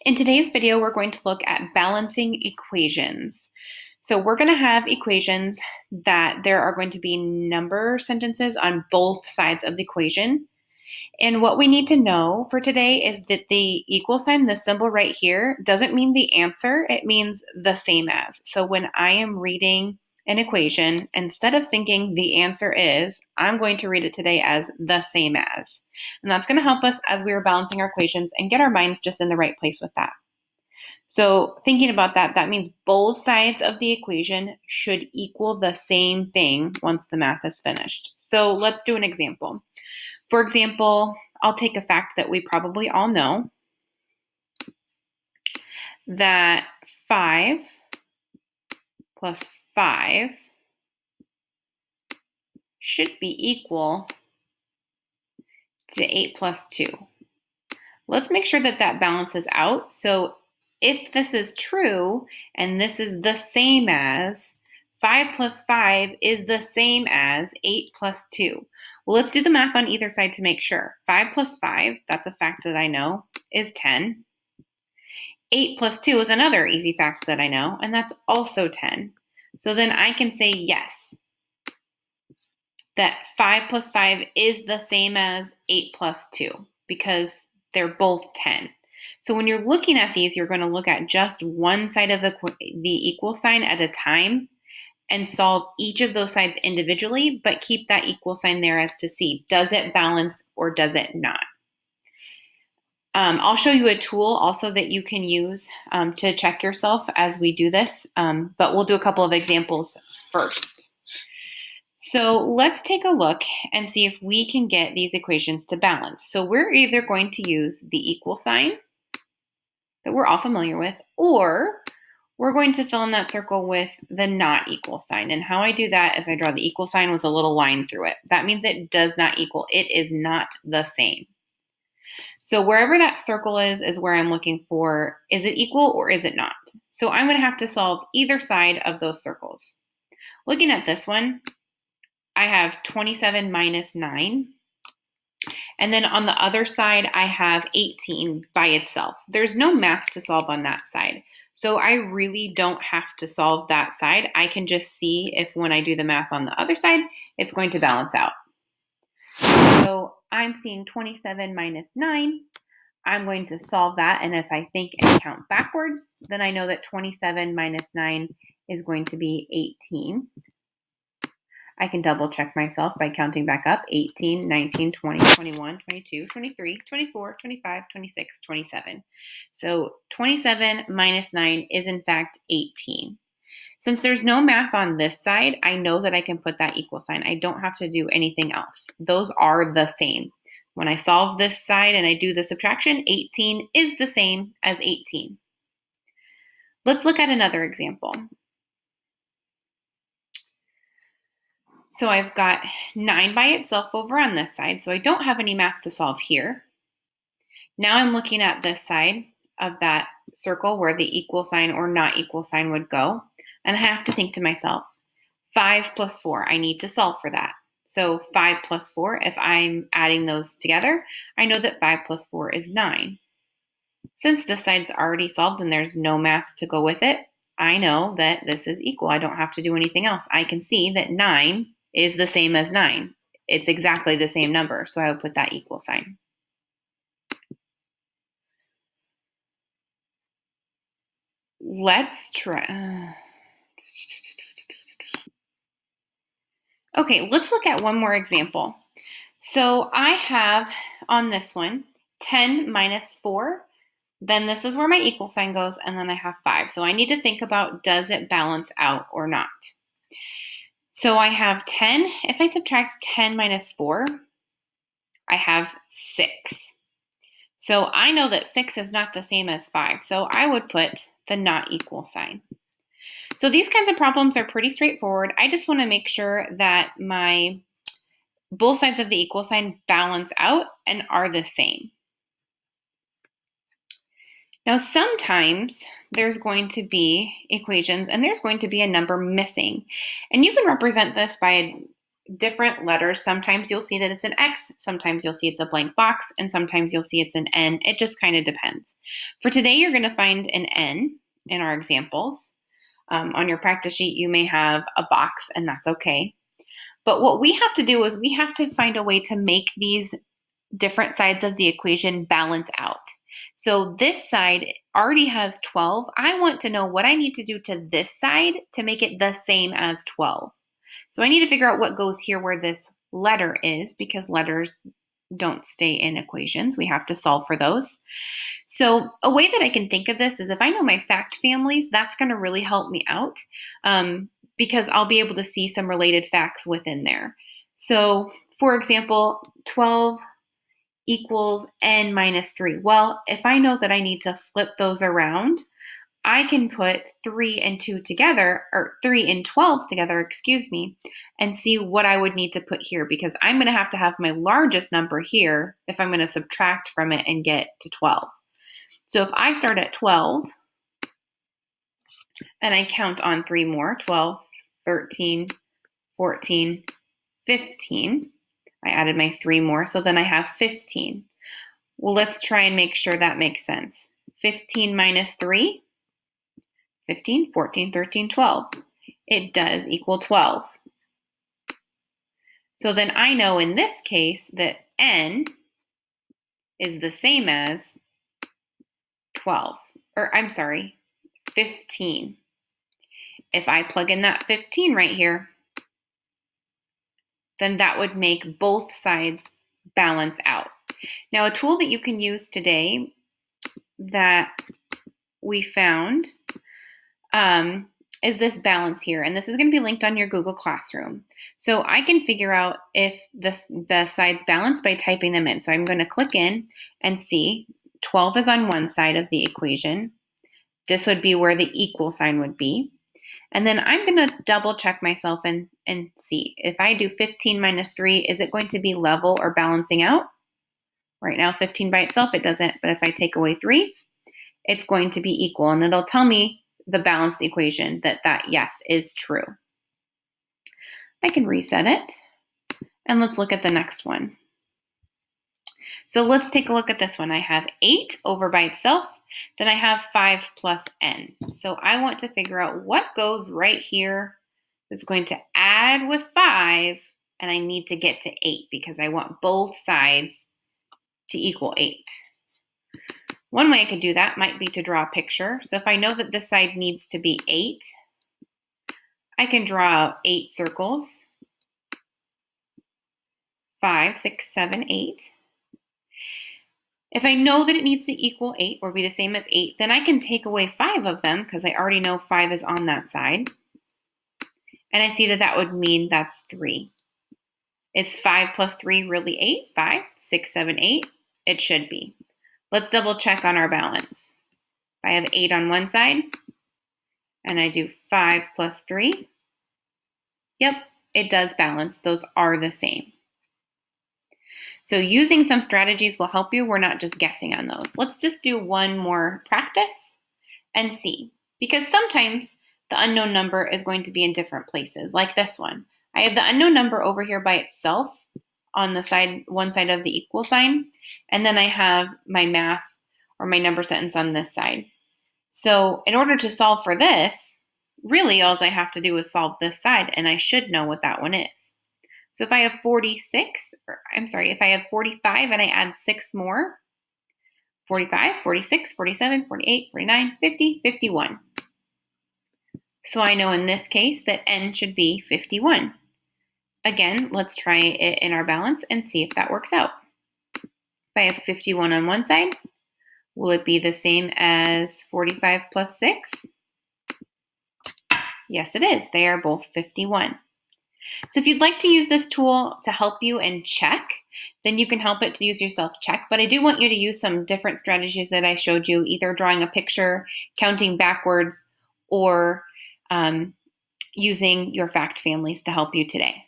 In today's video, we're going to look at balancing equations. So we're going to have equations that there are going to be number sentences on both sides of the equation. And what we need to know for today is that the equal sign, the symbol right here, doesn't mean the answer, it means the same as. So when I am reading an equation, instead of thinking the answer is, I'm going to read it today as the same as. And that's going to help us as we are balancing our equations and get our minds just in the right place with that. So thinking about that, that means both sides of the equation should equal the same thing once the math is finished. So let's do an example. For example, I'll take a fact that we probably all know, that 5 plus 5 should be equal to 8 plus 2. Let's make sure that that balances out. So if this is true and this is the same as, 5 plus 5 is the same as 8 plus 2. Well, let's do the math on either side to make sure. 5 plus 5, that's a fact that I know, is 10. 8 plus 2 is another easy fact that I know, and that's also 10. So then I can say yes, that 5 plus 5 is the same as 8 plus 2 because they're both 10. So when you're looking at these, you're going to look at just one side of the equal sign at a time and solve each of those sides individually, but keep that equal sign there as to see, does it balance or does it not? I'll show you a tool also that you can use to check yourself as we do this, but we'll do a couple of examples first. So let's take a look and see if we can get these equations to balance. So we're either going to use the equal sign that we're all familiar with, or we're going to fill in that circle with the not equal sign. And how I do that is I draw the equal sign with a little line through it. That means it does not equal. It is not the same. So wherever that circle is where I'm looking for, is it equal or is it not? So I'm going to have to solve either side of those circles. Looking at this one, I have 27 minus 9. And then on the other side, I have 18 by itself. There's no math to solve on that side. So I really don't have to solve that side. I can just see if when I do the math on the other side, it's going to balance out. So I'm seeing 27 minus 9. I'm going to solve that. And if I think and count backwards, then I know that 27 minus 9 is going to be 18. I can double check myself by counting back up 18, 19, 20, 21, 22, 23, 24, 25, 26, 27. So 27 minus 9 is in fact 18. Since there's no math on this side, I know that I can put that equal sign. I don't have to do anything else. Those are the same. When I solve this side and I do the subtraction, 18 is the same as 18. Let's look at another example. So I've got 9 by itself over on this side, so I don't have any math to solve here. Now I'm looking at this side of that circle where the equal sign or not equal sign would go, and I have to think to myself, 5 plus 4, I need to solve for that. So 5 plus 4, if I'm adding those together, I know that 5 plus 4 is 9. Since this side's already solved and there's no math to go with it, I know that this is equal. I don't have to do anything else. I can see that 9 is the same as 9. It's exactly the same number, so I would put that equal sign. Let's try. Okay, let's look at one more example. So I have on this one 10 minus 4. Then this is where my equal sign goes, and then I have 5. So I need to think about, does it balance out or not? So I have 10. If I subtract 10 minus 4, I have 6. So I know that 6 is not the same as 5. So I would put the not equal sign. So these kinds of problems are pretty straightforward. I just want to make sure that my both sides of the equal sign balance out and are the same. Now, sometimes there's going to be equations and there's going to be a number missing. And you can represent this by different letters. Sometimes you'll see that it's an X, sometimes you'll see it's a blank box, and sometimes you'll see it's an N. It just kind of depends. For today, you're going to find an N in our examples. On your practice sheet, you may have a box, and that's okay. But what we have to do is we have to find a way to make these different sides of the equation balance out. So this side already has 12. I want to know what I need to do to this side to make it the same as 12. So I need to figure out what goes here where this letter is, because letters don't stay in equations. We have to solve for those. So a way that I can think of this is if I know my fact families, that's going to really help me out because I'll be able to see some related facts within there. So for example, 12 equals n minus 3. Well, if I know that I need to flip those around, I can put 3 and 2 together, or 3 and 12 together, excuse me, and see what I would need to put here, because I'm going to have my largest number here if I'm going to subtract from it and get to 12. So if I start at 12 and I count on 3 more, 12, 13, 14, 15, I added my 3 more, so then I have 15. Well, let's try and make sure that makes sense. 15 minus 3, 15, 14, 13, 12. It does equal 12. So then I know in this case that n is the same as 12, or I'm sorry, 15. If I plug in that 15 right here, then that would make both sides balance out. Now, a tool that you can use today that we found is this balance here. And this is going to be linked on your Google Classroom. So I can figure out if the sides balance by typing them in. So I'm going to click in and see 12 is on one side of the equation. This would be where the equal sign would be. And then I'm going to double check myself and see. If I do 15 minus 3, is it going to be level or balancing out? Right now, 15 by itself, it doesn't. But if I take away 3, it's going to be equal. And it'll tell me the balanced equation that yes is true. I can reset it. And let's look at the next one. So let's take a look at this one. I have 8 over by itself. Then I have 5 plus n. So I want to figure out what goes right here that's going to add with 5, and I need to get to 8 because I want both sides to equal 8. One way I could do that might be to draw a picture. So if I know that this side needs to be 8, I can draw out 8 circles. 5, 6, 7, 8. If I know that it needs to equal 8 or be the same as 8, then I can take away 5 of them because I already know 5 is on that side. And I see that that would mean that's 3. Is 5 plus 3 really 8? 5, 6, 7, 8? It should be. Let's double check on our balance. If I have 8 on one side and I do 5 plus 3, yep, it does balance. Those are the same. So using some strategies will help you. We're not just guessing on those. Let's just do one more practice and see. Because sometimes the unknown number is going to be in different places, like this one. I have the unknown number over here by itself on the side, one side of the equal sign, and then I have my math or my number sentence on this side. So in order to solve for this, really all I have to do is solve this side, and I should know what that one is. So if I have if I have 45 and I add 6 more, 45, 46, 47, 48, 49, 50, 51. So I know in this case that n should be 51. Again, let's try it in our balance and see if that works out. If I have 51 on one side, will it be the same as 45 plus 6? Yes, it is. They are both 51. So if you'd like to use this tool to help you and check, then you can help it to use your self-check. But I do want you to use some different strategies that I showed you, either drawing a picture, counting backwards, or using your fact families to help you today.